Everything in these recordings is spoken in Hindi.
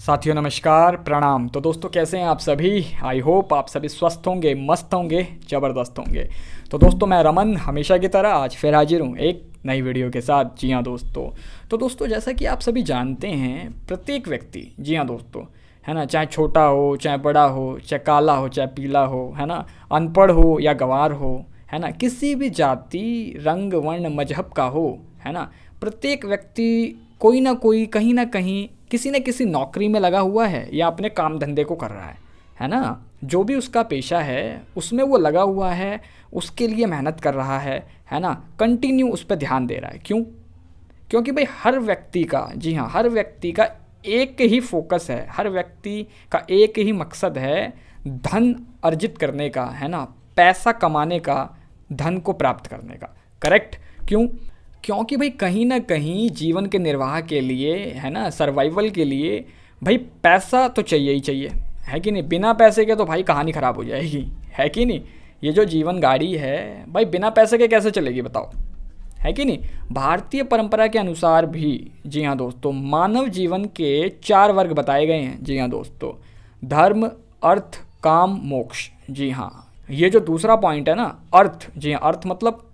साथियों नमस्कार प्रणाम। तो दोस्तों कैसे हैं आप सभी। आई होप आप सभी स्वस्थ होंगे, मस्त होंगे, ज़बरदस्त होंगे। तो दोस्तों मैं रमन हमेशा की तरह आज फिर हाजिर हूँ एक नई वीडियो के साथ। जी हाँ दोस्तों। तो दोस्तों जैसा कि आप सभी जानते हैं प्रत्येक व्यक्ति, जी हाँ दोस्तों, है ना, चाहे छोटा हो चाहे बड़ा हो, चाहे काला हो चाहे पीला हो, है ना, अनपढ़ हो या गंवार हो, है ना, किसी भी जाति रंग वर्ण मजहब का हो, है ना, प्रत्येक व्यक्ति कोई ना कोई कहीं ना कहीं किसी न किसी नौकरी में लगा हुआ है या अपने काम धंधे को कर रहा है ना। जो भी उसका पेशा है उसमें वो लगा हुआ है, उसके लिए मेहनत कर रहा है ना, कंटिन्यू उस पर ध्यान दे रहा है। क्यों? क्योंकि भाई हर व्यक्ति का, जी हाँ, हर व्यक्ति का एक ही फोकस है, हर व्यक्ति का एक ही मकसद है धन अर्जित करने का, है ना, पैसा कमाने का, धन को प्राप्त करने का। करेक्ट? क्यों? क्योंकि भाई कहीं ना कहीं जीवन के निर्वाह के लिए, है ना, सर्वाइवल के लिए भाई पैसा तो चाहिए ही चाहिए, है कि नहीं। बिना पैसे के तो भाई कहानी ख़राब हो जाएगी, है कि नहीं। ये जो जीवन गाड़ी है भाई बिना पैसे के कैसे चलेगी बताओ, है कि नहीं। भारतीय परंपरा के अनुसार भी, जी हाँ दोस्तों, मानव जीवन के 4 वर्ग बताए गए हैं। जी हाँ दोस्तों, धर्म, अर्थ, काम, मोक्ष। जी हाँ, ये जो दूसरा पॉइंट है ना, अर्थ, जी हाँ, अर्थ मतलब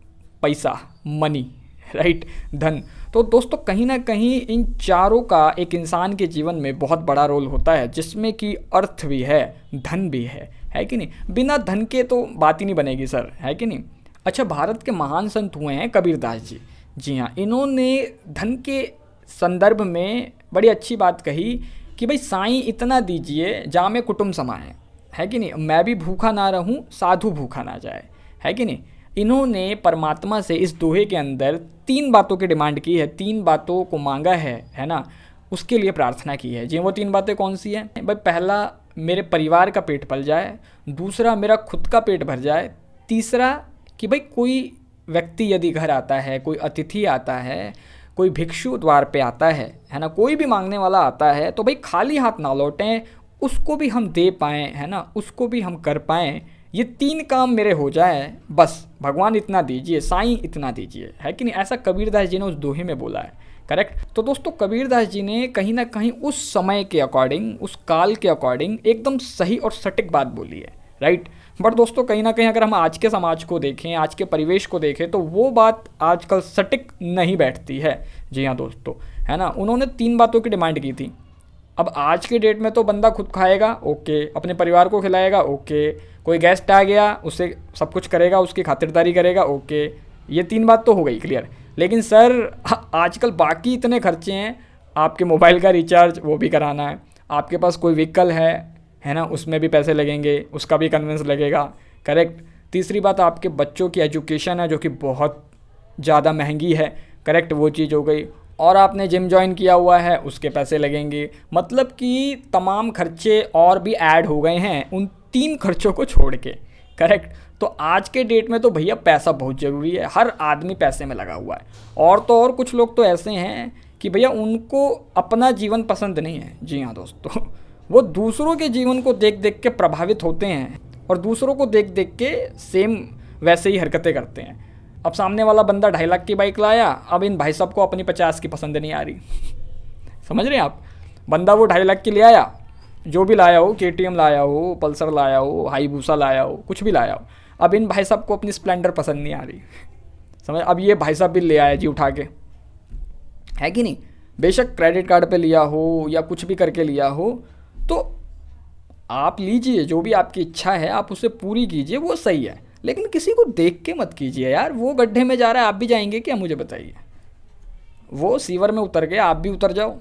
पैसा, मनी, राइट, धन। तो दोस्तों कहीं ना कहीं इन चारों का एक इंसान के जीवन में बहुत बड़ा रोल होता है, जिसमें कि अर्थ भी है, धन भी है कि नहीं। बिना धन के तो बात ही नहीं बनेगी सर, है कि नहीं। अच्छा, भारत के महान संत हुए हैं कबीरदास जी। जी हाँ, इन्होंने धन के संदर्भ में बड़ी अच्छी बात कही कि भाई साईं इतना दीजिए जामे कुटुंब समाए, है कि नहीं। मैं भी भूखा ना रहूं, साधु भूखा ना जाए, है कि नहीं। इन्होंने परमात्मा से इस दोहे के अंदर 3 बातों की डिमांड की है, 3 बातों को मांगा है ना, उसके लिए प्रार्थना की है। जी, वो 3 बातें कौन सी हैं भाई? पहला, मेरे परिवार का पेट पल जाए। दूसरा, मेरा खुद का पेट भर जाए। तीसरा, कि भाई कोई व्यक्ति यदि घर आता है, कोई अतिथि आता है, कोई भिक्षु द्वार पे आता है ना, कोई भी मांगने वाला आता है, तो भाई खाली हाथ ना लौटें, उसको भी हम दे पाएँ, है ना, उसको भी हम कर पाएँ। ये 3 काम मेरे हो जाए, बस भगवान इतना दीजिए, साईं इतना दीजिए, है कि नहीं। ऐसा कबीरदास जी ने उस दोहे में बोला है। करेक्ट? तो दोस्तों कबीरदास जी ने कहीं ना कहीं उस समय के अकॉर्डिंग, उस काल के अकॉर्डिंग एकदम सही और सटीक बात बोली है, राइट। बट दोस्तों कहीं ना कहीं अगर हम आज के समाज को देखें, आज के परिवेश को देखें, तो वो बात आजकल सटीक नहीं बैठती है। जी हाँ दोस्तों, है ना। उन्होंने 3 बातों की डिमांड की थी। अब आज के डेट में तो बंदा खुद खाएगा, ओके, अपने परिवार को खिलाएगा, ओके, कोई गेस्ट आ गया उससे सब कुछ करेगा, उसकी खातिरदारी करेगा, ओके, ये 3 बात तो हो गई क्लियर। लेकिन सर आजकल बाकी इतने खर्चे हैं, आपके मोबाइल का रिचार्ज वो भी कराना है, आपके पास कोई व्हीकल है ना, उसमें भी पैसे लगेंगे, उसका भी कन्वेंस लगेगा। करेक्ट? तीसरी बात, आपके बच्चों की एजुकेशन है जो कि बहुत ज़्यादा महंगी है। करेक्ट? वो चीज़ हो गई। और आपने जिम ज्वाइन किया हुआ है, उसके पैसे लगेंगे। मतलब कि तमाम खर्चे और भी ऐड हो गए हैं उन 3 खर्चों को छोड़ के। करेक्ट? तो आज के डेट में तो भैया पैसा बहुत ज़रूरी है, हर आदमी पैसे में लगा हुआ है। और तो और कुछ लोग तो ऐसे हैं कि भैया उनको अपना जीवन पसंद नहीं है। जी हाँ दोस्तों, वो दूसरों के जीवन को देख देख के प्रभावित होते हैं और दूसरों को देख देख के सेम वैसे ही हरकतें करते हैं। अब सामने वाला बंदा 2.5 लाख की बाइक लाया, अब इन भाई साहब को अपनी 50 की पसंद नहीं आ रही। समझ रहे हैं आप? बंदा वो 2.5 लाख की ले आया, जो भी लाया हो, KTM लाया हो, पल्सर लाया हो, हाईबूसा लाया हो, कुछ भी लाया हो, अब इन भाई साहब को अपनी स्प्लेंडर पसंद नहीं आ रही। समझ? अब ये भाई साहब भी ले आया जी उठा के, है कि नहीं। बेशक क्रेडिट कार्ड पे लिया हो या कुछ भी करके लिया हो, तो आप लीजिए, जो भी आपकी इच्छा है आप उसे पूरी कीजिए, वो सही है। लेकिन किसी को देख के मत कीजिए यार। वो गड्ढे में जा रहा है, आप भी जाएंगे क्या? मुझे बताइए। वो सीवर में उतर गया, आप भी उतर जाओ,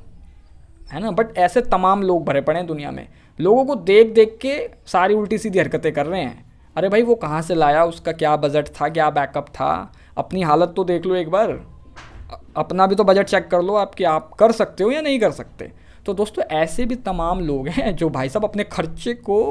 है ना। बट ऐसे तमाम लोग भरे पड़े हैं दुनिया में, लोगों को देख देख के सारी उल्टी सीधी हरकतें कर रहे हैं। अरे भाई वो कहाँ से लाया, उसका क्या बजट था, क्या बैकअप था, अपनी हालत तो देख लो एक बार, अपना भी तो बजट चेक कर लो आपकी, आप कर सकते हो या नहीं कर सकते। तो दोस्तों ऐसे भी तमाम लोग हैं जो भाई साहब अपने खर्चे को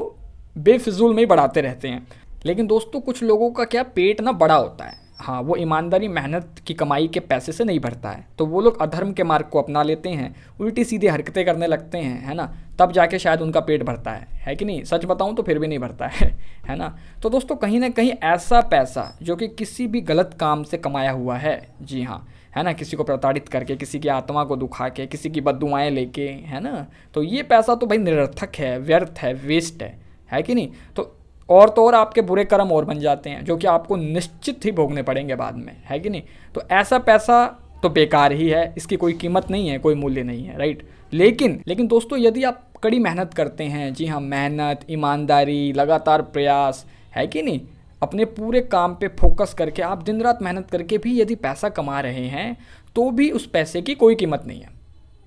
बेफिजूल में ही बढ़ाते रहते हैं। लेकिन दोस्तों कुछ लोगों का क्या, पेट ना बड़ा होता है, हाँ, वो ईमानदारी मेहनत की कमाई के पैसे से नहीं भरता है, तो वो लोग अधर्म के मार्ग को अपना लेते हैं, उल्टी सीधी हरकतें करने लगते हैं, है ना। तब जाके शायद उनका पेट भरता है कि नहीं। सच बताऊं तो फिर भी नहीं भरता है ना। तो दोस्तों कहीं ना कहीं ऐसा पैसा जो कि किसी भी गलत काम से कमाया हुआ है, जी हाँ, है ना, किसी को प्रताड़ित करके, किसी की आत्मा को दुखा के, किसी की बद्दुआएं लेके, है ना, तो ये पैसा तो भाई निरर्थक है, व्यर्थ है, वेस्ट है कि नहीं। तो और आपके बुरे कर्म और बन जाते हैं जो कि आपको निश्चित ही भोगने पड़ेंगे बाद में, है कि नहीं। तो ऐसा पैसा तो बेकार ही है, इसकी कोई कीमत नहीं है, कोई मूल्य नहीं है, राइट। लेकिन दोस्तों यदि आप कड़ी मेहनत करते हैं, जी हाँ, मेहनत, ईमानदारी, लगातार प्रयास, है कि नहीं, अपने पूरे काम पे फोकस करके आप दिन रात मेहनत करके भी यदि पैसा कमा रहे हैं तो भी उस पैसे की कोई कीमत नहीं है,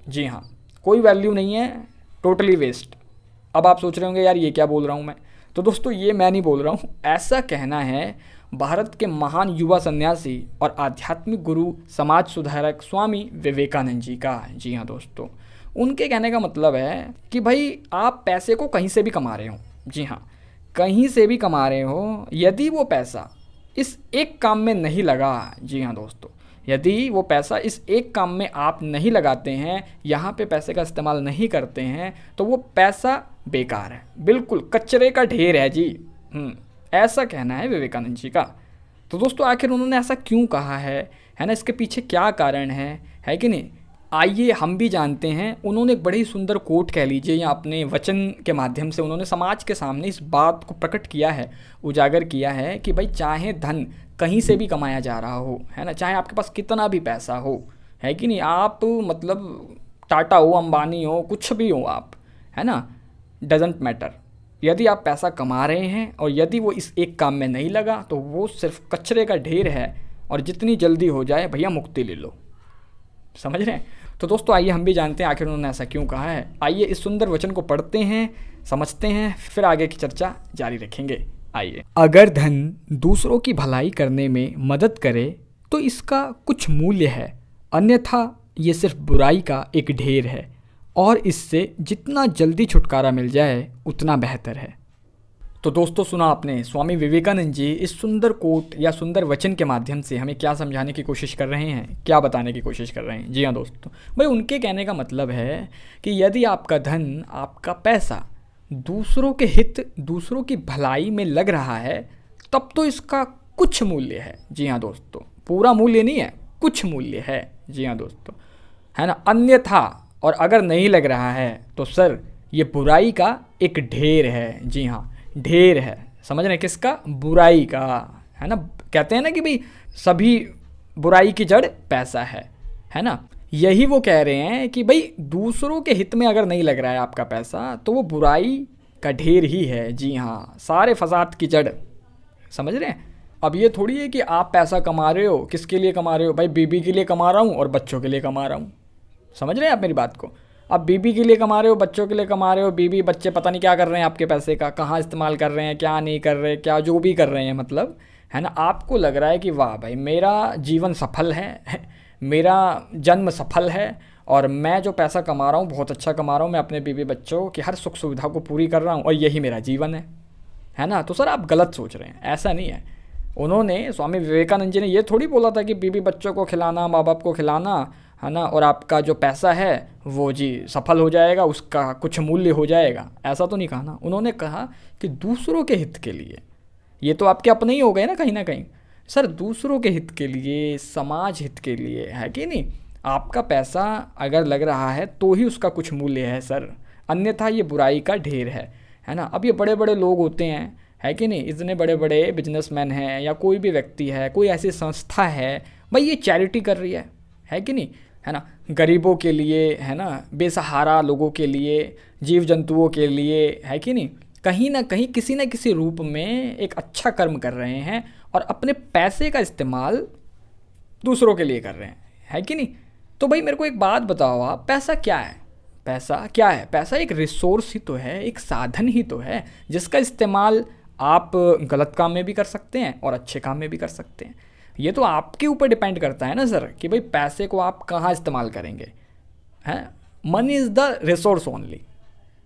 जी हाँ, कोई वैल्यू नहीं है, टोटली वेस्ट। अब आप सोच रहे होंगे यार ये क्या बोल रहा हूँ मैं, तो दोस्तों ये मैं नहीं बोल रहा हूँ, ऐसा कहना है भारत के महान युवा सन्यासी और आध्यात्मिक गुरु, समाज सुधारक स्वामी विवेकानंद जी का। जी हाँ दोस्तों, उनके कहने का मतलब है कि भाई आप पैसे को कहीं से भी कमा रहे हो, जी हाँ, कहीं से भी कमा रहे हो, यदि वो पैसा इस एक काम में नहीं लगा, जी हाँ दोस्तों, यदि वो पैसा इस एक काम में आप नहीं लगाते हैं, यहाँ पे पैसे का इस्तेमाल नहीं करते हैं, तो वो पैसा बेकार है, बिल्कुल कचरे का ढेर है जी। ऐसा कहना है विवेकानंद जी का। तो दोस्तों आखिर उन्होंने ऐसा क्यों कहा है ना, इसके पीछे क्या कारण है कि नहीं, आइए हम भी जानते हैं। उन्होंने एक बड़ी सुंदर कोट कह लीजिए या अपने वचन के माध्यम से उन्होंने समाज के सामने इस बात को प्रकट किया है, उजागर किया है कि भाई चाहे धन कहीं से भी कमाया जा रहा हो, है ना, चाहे आपके पास कितना भी पैसा हो, है कि नहीं, आप मतलब टाटा हो, अंबानी हो, कुछ भी हो आप, है ना, डजेंट मैटर, यदि आप पैसा कमा रहे हैं और यदि वो इस एक काम में नहीं लगा तो वो सिर्फ कचरे का ढेर है, और जितनी जल्दी हो जाए भैया मुक्ति ले लो, समझ रहे हैं। तो दोस्तों आइए हम भी जानते हैं आखिर उन्होंने ऐसा क्यों कहा है। आइए इस सुंदर वचन को पढ़ते हैं, समझते हैं, फिर आगे की चर्चा जारी रखेंगे। आइए। अगर धन दूसरों की भलाई करने में मदद करे तो इसका कुछ मूल्य है, अन्यथा ये सिर्फ बुराई का एक ढेर है और इससे जितना जल्दी छुटकारा मिल जाए उतना बेहतर है। तो दोस्तों सुना आपने, स्वामी विवेकानंद जी इस सुंदर कोट या सुंदर वचन के माध्यम से हमें क्या समझाने की कोशिश कर रहे हैं, क्या बताने की कोशिश कर रहे हैं। जी हाँ दोस्तों, भाई उनके कहने का मतलब है कि यदि आपका धन, आपका पैसा दूसरों के हित, दूसरों की भलाई में लग रहा है तब तो इसका कुछ मूल्य है। जी हाँ दोस्तों, पूरा मूल्य नहीं है, कुछ मूल्य है। जी हाँ दोस्तों, है ना, अन्यथा और अगर नहीं लग रहा है तो सर ये बुराई का एक ढेर है। जी हाँ, ढेर है, समझ रहे हैं, किसका, बुराई का, है ना। कहते हैं ना कि भाई सभी बुराई की जड़ पैसा है ना। यही वो कह रहे हैं कि भाई दूसरों के हित में अगर नहीं लग रहा है आपका पैसा तो वो बुराई का ढेर ही है। जी हाँ, सारे फसाद की जड़, समझ रहे हैं। अब ये थोड़ी है कि आप पैसा कमा रहे हो, किसके लिए कमा रहे हो, भाई बीबी के लिए कमा रहा हूँ और बच्चों के लिए कमा रहा हूँ, समझ रहे हैं आप मेरी बात को। अब बीबी के लिए कमा रहे हो, बच्चों के लिए कमा रहे हो, बीबी बच्चे पता नहीं क्या कर रहे हैं आपके पैसे का, कहाँ इस्तेमाल कर रहे हैं, क्या नहीं कर रहे, क्या जो भी कर रहे हैं, मतलब है ना, आपको लग रहा है कि वाह भाई मेरा जीवन सफल है, मेरा जन्म सफल है और मैं जो पैसा कमा रहा हूँ बहुत अच्छा कमा रहा हूँ, मैं अपने बीबी बच्चों की हर सुख सुविधा को पूरी कर रहा हूँ और यही मेरा जीवन है ना। तो सर आप गलत सोच रहे हैं, ऐसा नहीं है। उन्होंने, स्वामी विवेकानंद जी ने ये थोड़ी बोला था कि बीबी बच्चों को खिलाना, माँ बाप को खिलाना, है ना, और आपका जो पैसा है वो जी सफल हो जाएगा, उसका कुछ मूल्य हो जाएगा, ऐसा तो नहीं कहा ना। उन्होंने कहा कि दूसरों के हित के लिए, ये तो आपके अपने ही हो गए ना कहीं सर, दूसरों के हित के लिए, समाज हित के लिए, है कि नहीं। आपका पैसा अगर लग रहा है तो ही उसका कुछ मूल्य है सर, अन्यथा ये बुराई का ढेर है ना। अब ये बड़े बड़े लोग होते हैं, है कि नहीं, इतने बड़े बड़े बिजनेसमैन हैं या कोई भी व्यक्ति है, कोई ऐसी संस्था है, भाई ये चैरिटी कर रही है कि नहीं, है ना, गरीबों के लिए, है ना, बेसहारा लोगों के लिए, जीव जंतुओं के लिए, है कि नहीं, कहीं ना कहीं किसी न किसी रूप में एक अच्छा कर्म कर रहे हैं और अपने पैसे का इस्तेमाल दूसरों के लिए कर रहे हैं, है कि नहीं। तो भाई मेरे को एक बात बताओ आप, पैसा क्या है, पैसा क्या है, पैसा एक रिसोर्स ही तो है, एक साधन ही तो है जिसका इस्तेमाल आप गलत काम में भी कर सकते हैं और अच्छे काम में भी कर सकते हैं। ये तो आपके ऊपर डिपेंड करता है ना सर कि भाई पैसे को आप कहाँ इस्तेमाल करेंगे, हैं। Money is the resource only,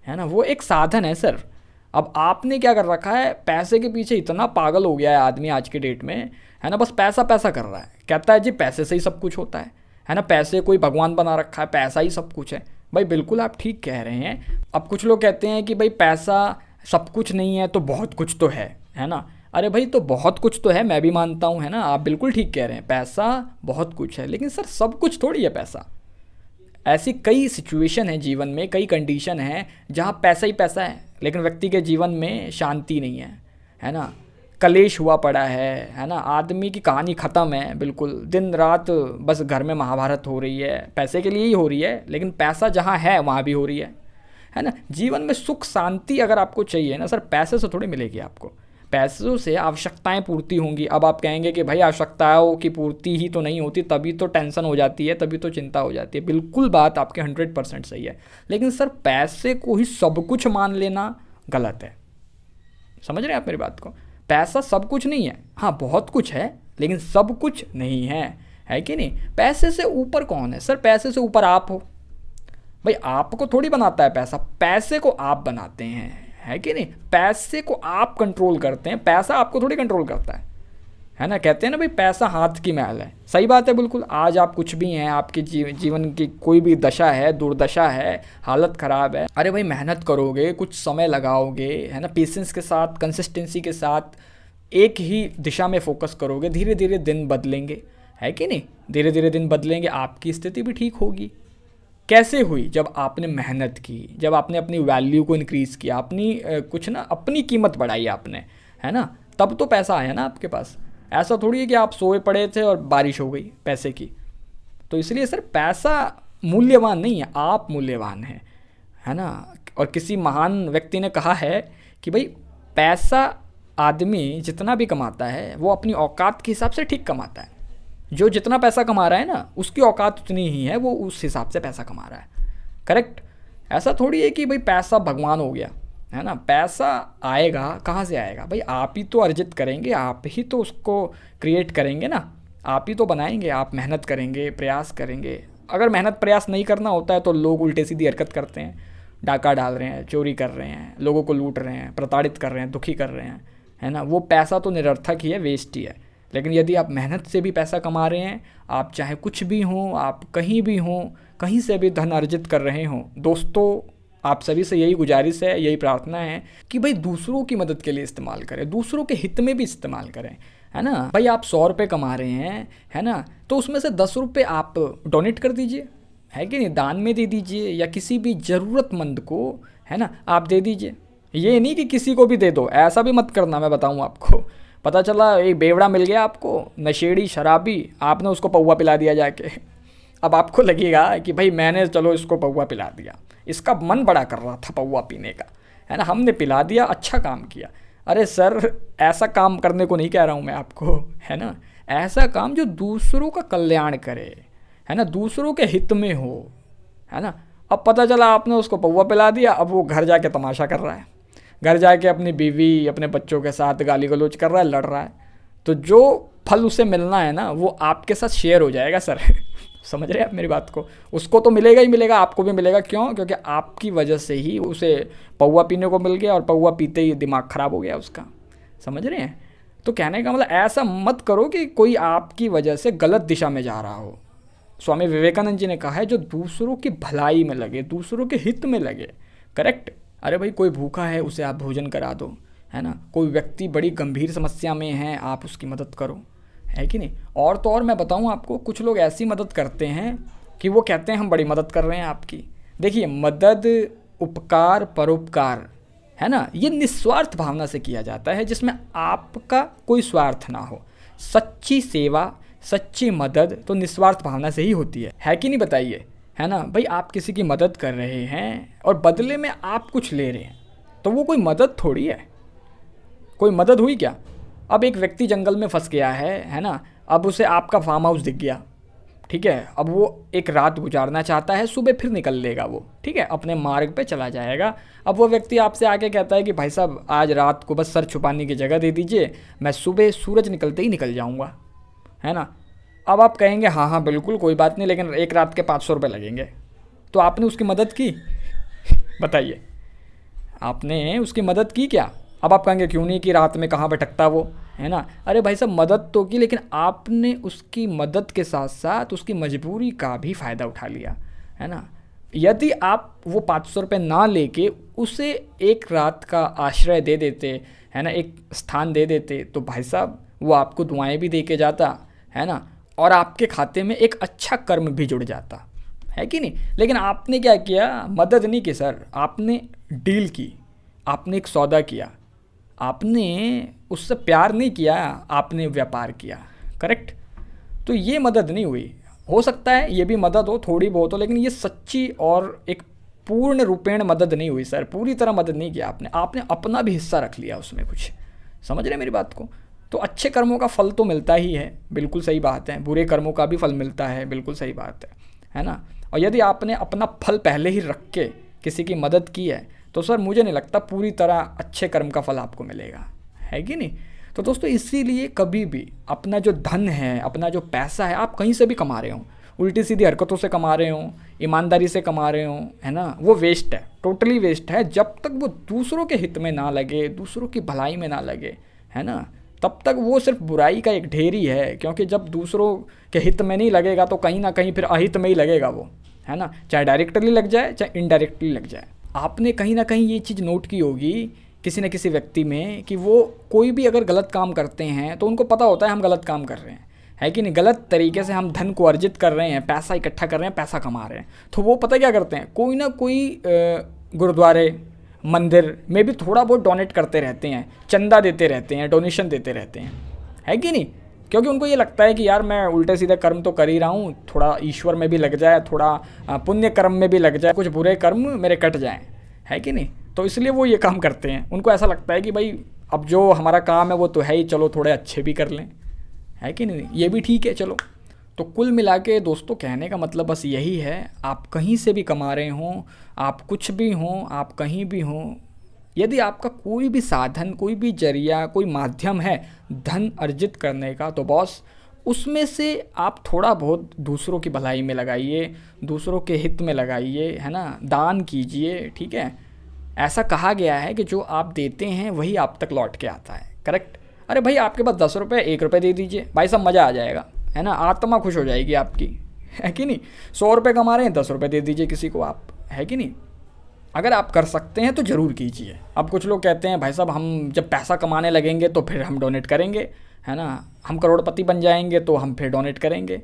है ना, वो एक साधन है सर। अब आपने क्या कर रखा है, पैसे के पीछे इतना पागल हो गया है आदमी आज के डेट में, है ना, बस पैसा पैसा कर रहा है, कहता है जी पैसे से ही सब कुछ होता है ना, पैसे कोई भगवान बना रखा है, पैसा ही सब कुछ है। भाई बिल्कुल आप ठीक कह रहे हैं। अब कुछ लोग कहते हैं कि भाई पैसा सब कुछ नहीं है तो बहुत कुछ तो है ना। अरे भाई तो बहुत कुछ तो है, मैं भी मानता हूँ, है ना, आप बिल्कुल ठीक कह रहे हैं, पैसा बहुत कुछ है, लेकिन सर सब कुछ थोड़ी है पैसा। ऐसी कई सिचुएशन है जीवन में, कई कंडीशन है जहाँ पैसा ही पैसा है, लेकिन व्यक्ति के जीवन में शांति नहीं है ना, कलेश हुआ पड़ा है ना, आदमी की कहानी ख़त्म है बिल्कुल, दिन रात बस घर में महाभारत हो रही है, पैसे के लिए ही हो रही है, लेकिन पैसा जहाँ है वहाँ भी हो रही है ना। जीवन में सुख शांति अगर आपको चाहिए ना सर, पैसे से थोड़ी मिलेगी आपको, पैसों से आवश्यकताएं पूर्ति होंगी। अब आप कहेंगे कि भाई आवश्यकताओं की पूर्ति ही तो नहीं होती, तभी तो टेंशन हो जाती है, तभी तो चिंता हो जाती है। बिल्कुल बात आपके 100% सही है, लेकिन सर पैसे को ही सब कुछ मान लेना गलत है। समझ रहे हैं आप मेरी बात को? पैसा सब कुछ नहीं है, हाँ बहुत कुछ है, लेकिन सब कुछ नहीं है कि नहीं? पैसे से ऊपर कौन है सर? पैसे से ऊपर आप हो भाई, आपको थोड़ी बनाता है पैसा, पैसे को आप बनाते हैं, है कि नहीं? पैसे को आप कंट्रोल करते हैं, पैसा आपको थोड़ी कंट्रोल करता है ना। कहते हैं ना भाई पैसा हाथ की मैल है, सही बात है बिल्कुल। आज आप कुछ भी हैं, आपके जीवन की कोई भी दशा है, दुर्दशा है, हालत ख़राब है, अरे भाई मेहनत करोगे, कुछ समय लगाओगे, है ना, पेशेंस के साथ, कंसिस्टेंसी के साथ, एक ही दिशा में फोकस करोगे, धीरे धीरे दिन बदलेंगे, है कि नहीं? धीरे धीरे दिन बदलेंगे, आपकी स्थिति भी ठीक होगी। कैसे हुई? जब आपने मेहनत की, जब आपने अपनी वैल्यू को इंक्रीज़ किया, अपनी कीमत बढ़ाई आपने, है ना, तब तो पैसा आया ना आपके पास। ऐसा थोड़ी है कि आप सोए पड़े थे और बारिश हो गई पैसे की। तो इसलिए सर पैसा मूल्यवान नहीं है, आप मूल्यवान हैं, है ना। और किसी महान व्यक्ति ने कहा है कि भाई पैसा आदमी जितना भी कमाता है वो अपनी औकात के हिसाब से ठीक कमाता है। जो जितना पैसा कमा रहा है ना, उसकी औकात उतनी ही है, वो उस हिसाब से पैसा कमा रहा है, करेक्ट। ऐसा थोड़ी है कि भाई पैसा भगवान हो गया, है ना। पैसा आएगा कहाँ से आएगा भाई? आप ही तो अर्जित करेंगे, आप ही तो उसको क्रिएट करेंगे ना, आप ही तो बनाएंगे। आप मेहनत करेंगे, प्रयास करेंगे। अगर मेहनत प्रयास नहीं करना होता है तो लोग उल्टे सीधी हरकत करते हैं, डाका डाल रहे हैं, चोरी कर रहे हैं, लोगों को लूट रहे हैं, प्रताड़ित कर रहे हैं, दुखी कर रहे हैं, है ना। वो पैसा तो निरर्थक ही है, वेस्ट ही है। लेकिन यदि आप मेहनत से भी पैसा कमा रहे हैं, आप चाहे कुछ भी हों, आप कहीं भी हों, कहीं से भी धन अर्जित कर रहे हों, दोस्तों आप सभी से यही गुजारिश है, यही प्रार्थना है कि भाई दूसरों की मदद के लिए इस्तेमाल करें, दूसरों के हित में भी इस्तेमाल करें, है ना। भाई आप 100 रुपये कमा रहे हैं, है ना, तो उसमें से 10 रुपये आप डोनेट कर दीजिए, है कि नहीं, दान में दे दीजिए, या किसी भी ज़रूरतमंद को, है ना, आप दे दीजिए। ये नहीं कि किसी को भी दे दो, ऐसा भी मत करना। मैं बताऊँ आपको, पता चला एक बेवड़ा मिल गया आपको, नशेड़ी शराबी, आपने उसको पौवा पिला दिया जाके। अब आपको लगेगा कि भाई मैंने चलो इसको पौवा पिला दिया, इसका मन बड़ा कर रहा था पौवा पीने का, है ना, हमने पिला दिया, अच्छा काम किया। अरे सर ऐसा काम करने को नहीं कह रहा हूँ मैं आपको, है ना। ऐसा काम जो दूसरों का कल्याण करे, है ना, दूसरों के हित में हो, है ना। अब पता चला आपने उसको पौवा पिला दिया, अब वो घर जाके तमाशा कर रहा है, घर जाके अपनी बीवी अपने बच्चों के साथ गाली गलौज कर रहा है, लड़ रहा है। तो जो फल उसे मिलना है ना, वो आपके साथ शेयर हो जाएगा सर। समझ रहे हैं आप मेरी बात को? उसको तो मिलेगा ही मिलेगा, आपको भी मिलेगा। क्यों? क्योंकि आपकी वजह से ही उसे पौवा पीने को मिल गया, और पौवा पीते ही दिमाग ख़राब हो गया उसका। समझ रहे हैं? तो कहने का मतलब ऐसा मत करो कि कोई आपकी वजह से गलत दिशा में जा रहा हो। स्वामी विवेकानंद जी ने कहा है जो दूसरों की भलाई में लगे, दूसरों के हित में लगे, करेक्ट। अरे भाई कोई भूखा है उसे आप भोजन करा दो, है ना। कोई व्यक्ति बड़ी गंभीर समस्या में है, आप उसकी मदद करो, है कि नहीं। और तो और मैं बताऊं आपको, कुछ लोग ऐसी मदद करते हैं कि वो कहते हैं हम बड़ी मदद कर रहे हैं आपकी। देखिए मदद, उपकार, परोपकार, है ना, ये निस्वार्थ भावना से किया जाता है, जिसमें आपका कोई स्वार्थ ना हो। सच्ची सेवा, सच्ची मदद तो निस्वार्थ भावना से ही होती है कि नहीं, बताइए, है ना। भाई आप किसी की मदद कर रहे हैं और बदले में आप कुछ ले रहे हैं, तो वो कोई मदद थोड़ी है। कोई मदद हुई क्या? अब एक व्यक्ति जंगल में फंस गया है ना, अब उसे आपका फार्म हाउस दिख गया, ठीक है, अब वो एक रात गुजारना चाहता है, सुबह फिर निकल लेगा वो, ठीक है, अपने मार्ग पे चला जाएगा। अब वो व्यक्ति आपसे आके कहता है कि भाई साहब आज रात को बस सर छुपाने की जगह दे दीजिए, मैं सुबह सूरज निकलते ही निकल जाऊँगा, है ना। अब आप कहेंगे हाँ हाँ बिल्कुल कोई बात नहीं, लेकिन एक रात के 500 रुपये लगेंगे। तो आपने उसकी मदद की? बताइए, आपने उसकी मदद की क्या? अब आप कहेंगे क्यों नहीं की, रात में कहाँ भटकता वो, है ना। अरे भाई साहब मदद तो की, लेकिन आपने उसकी मदद के साथ साथ उसकी मजबूरी का भी फ़ायदा उठा लिया, है ना। यदि आप वो 500 रुपये ना लेके उसे एक रात का आश्रय दे देते, है ना, एक स्थान दे देते, तो भाई साहब वो आपको दुआएं भी दे के जाता, है ना, और आपके खाते में एक अच्छा कर्म भी जुड़ जाता, है कि नहीं। लेकिन आपने क्या किया, मदद नहीं की सर, आपने डील की, आपने एक सौदा किया, आपने उससे प्यार नहीं किया, आपने व्यापार किया, करेक्ट। तो ये मदद नहीं हुई। हो सकता है ये भी मदद हो, थोड़ी बहुत हो, लेकिन ये सच्ची और एक पूर्ण रूपेण मदद नहीं हुई सर, पूरी तरह मदद नहीं किया आपने, आपने अपना भी हिस्सा रख लिया उसमें कुछ। समझ रहे मेरी बात को। तो अच्छे कर्मों का फल तो मिलता ही है, बिल्कुल सही बात है, बुरे कर्मों का भी फल मिलता है, बिल्कुल सही बात है ना। और यदि आपने अपना फल पहले ही रख के किसी की मदद की है तो सर मुझे नहीं लगता पूरी तरह अच्छे कर्म का फल आपको मिलेगा, है कि नहीं। तो दोस्तों इसीलिए कभी भी अपना जो धन है, अपना जो पैसा है, आप कहीं से भी कमा रहे हो, उल्टी सीधी हरकतों से कमा रहे हो, ईमानदारी से कमा रहे हो, है ना, वो वेस्ट है, टोटली वेस्ट है। जब तक वो दूसरों के हित में ना लगे, दूसरों की भलाई में ना लगे, है ना, तब तक वो सिर्फ बुराई का एक ढेरी है। क्योंकि जब दूसरों के हित में नहीं लगेगा तो कहीं ना कहीं फिर अहित में ही लगेगा वो, है ना, चाहे डायरेक्टली लग जाए चाहे इनडायरेक्टली लग जाए। आपने कहीं ना कहीं ये चीज़ नोट की होगी किसी न किसी व्यक्ति में कि वो कोई भी अगर गलत काम करते हैं तो उनको पता होता है हम गलत काम कर रहे हैं, है कि नहीं, गलत तरीके से हम धन को अर्जित कर रहे हैं, पैसा इकट्ठा कर रहे हैं, पैसा कमा रहे हैं। तो वो पता क्या करते हैं, कोई ना कोई गुरुद्वारे मंदिर में भी थोड़ा बहुत डोनेट करते रहते हैं, चंदा देते रहते हैं, डोनेशन देते रहते हैं, है कि नहीं। क्योंकि उनको ये लगता है कि यार मैं उल्टे सीधे कर्म तो कर ही रहा हूँ, थोड़ा ईश्वर में भी लग जाए, थोड़ा पुण्य कर्म में भी लग जाए, कुछ बुरे कर्म मेरे कट जाएँ, है कि नहीं। तो इसलिए वो ये काम करते हैं। उनको ऐसा लगता है कि भाई अब जो हमारा काम है वो तो है ही, चलो थोड़े अच्छे भी कर लें, है कि नहीं, ये भी ठीक है चलो। तो कुल मिला के दोस्तों कहने का मतलब बस यही है, आप कहीं से भी कमा रहे हों, आप कुछ भी हों, आप कहीं भी हों, यदि आपका कोई भी साधन, कोई भी जरिया, कोई माध्यम है धन अर्जित करने का, तो बॉस उसमें से आप थोड़ा बहुत दूसरों की भलाई में लगाइए, दूसरों के हित में लगाइए, है ना, दान कीजिए, ठीक है। ऐसा कहा गया है कि जो आप देते हैं वही आप तक लौट के आता है, करेक्ट। अरे भाई आपके पास 10 रुपये, 1 रुपये दे दीजिए, भाई सब मज़ा आ जाएगा, है ना, आत्मा खुश हो जाएगी आपकी, है कि नहीं। 100 रुपये कमा रहे हैं, 10 रुपये दे दीजिए किसी को आप, है कि नहीं। अगर आप कर सकते हैं तो ज़रूर कीजिए। अब कुछ लोग कहते हैं भाई साहब हम जब पैसा कमाने लगेंगे तो फिर हम डोनेट करेंगे, है ना, हम करोड़पति बन जाएंगे तो हम फिर डोनेट करेंगे,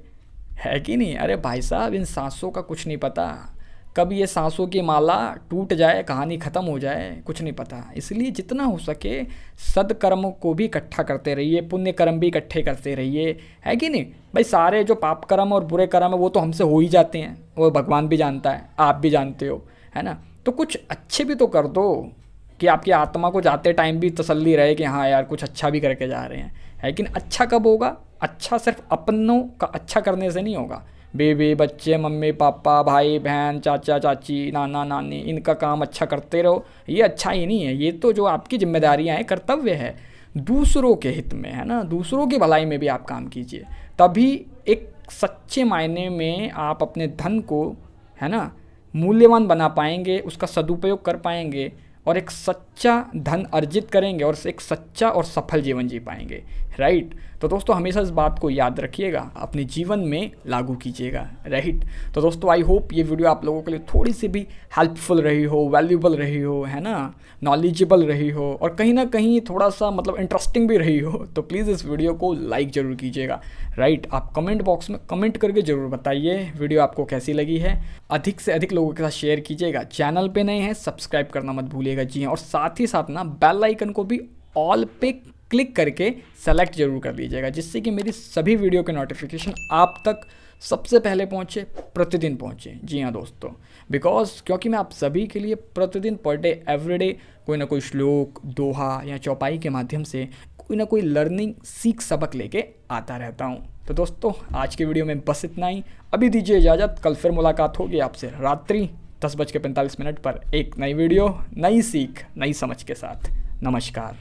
है कि नहीं। अरे भाई साहब इन सांसों का कुछ नहीं पता, कब ये सांसों की माला टूट जाए, कहानी ख़त्म हो जाए, कुछ नहीं पता। इसलिए जितना हो सके सदकर्मों को भी इकट्ठा करते रहिए, पुण्य कर्म भी इकट्ठे करते रहिए, है कि नहीं। भाई सारे जो पाप कर्म और बुरे कर्म है वो तो हमसे हो ही जाते हैं, वो भगवान भी जानता है, आप भी जानते हो, है ना। तो कुछ अच्छे भी तो कर दो कि आपकी आत्मा को जाते टाइम भी तसल्ली रहे कि हाँ यार कुछ अच्छा भी करके जा रहे हैं, लेकिन अच्छा कब होगा, अच्छा सिर्फ अपनों का अच्छा करने से नहीं होगा। बीवी बच्चे, मम्मी पापा, भाई बहन, चाचा चाची, नाना नानी, इनका काम अच्छा करते रहो, ये अच्छा ही नहीं है। ये तो जो आपकी जिम्मेदारियां हैं, कर्तव्य है दूसरों के हित में, है ना, दूसरों की भलाई में भी आप काम कीजिए, तभी एक सच्चे मायने में आप अपने धन को, है ना, मूल्यवान बना पाएंगे, उसका सदुपयोग कर पाएंगे और एक सच्चा धन अर्जित करेंगे और एक सच्चा और सफल जीवन जी पाएंगे, राइट। तो दोस्तों हमेशा इस बात को याद रखिएगा, अपने जीवन में लागू कीजिएगा, राइट। तो दोस्तों आई होप ये वीडियो आप लोगों के लिए थोड़ी सी भी हेल्पफुल रही हो, वैल्यूबल रही हो, है ना, नॉलेजेबल रही हो और कहीं ना कहीं थोड़ा सा मतलब इंटरेस्टिंग भी रही हो। तो प्लीज़ इस वीडियो को लाइक ज़रूर कीजिएगा, राइट। आप कमेंट बॉक्स में कमेंट करके ज़रूर बताइए वीडियो आपको कैसी लगी है। अधिक से अधिक लोगों के साथ शेयर कीजिएगा। चैनल पे नए हैं सब्सक्राइब करना मत भूलिएगा, जी हाँ। और साथ ही साथ ना बेल आइकन को भी ऑल पे क्लिक करके सेलेक्ट जरूर कर लीजिएगा, जिससे कि मेरी सभी वीडियो के नोटिफिकेशन आप तक सबसे पहले पहुँचे, प्रतिदिन पहुँचे, जी हाँ दोस्तों। क्योंकि मैं आप सभी के लिए प्रतिदिन पर डे एवरीडे कोई ना कोई श्लोक, दोहा या चौपाई के माध्यम से कोई ना कोई लर्निंग सीख सबक लेके आता रहता हूँ। तो दोस्तों आज के वीडियो में बस इतना ही, अभी दीजिए इजाज़त। कल फिर मुलाकात होगी आपसे रात्रि 10:45 पर एक नई वीडियो, नई सीख, नई समझ के साथ। नमस्कार।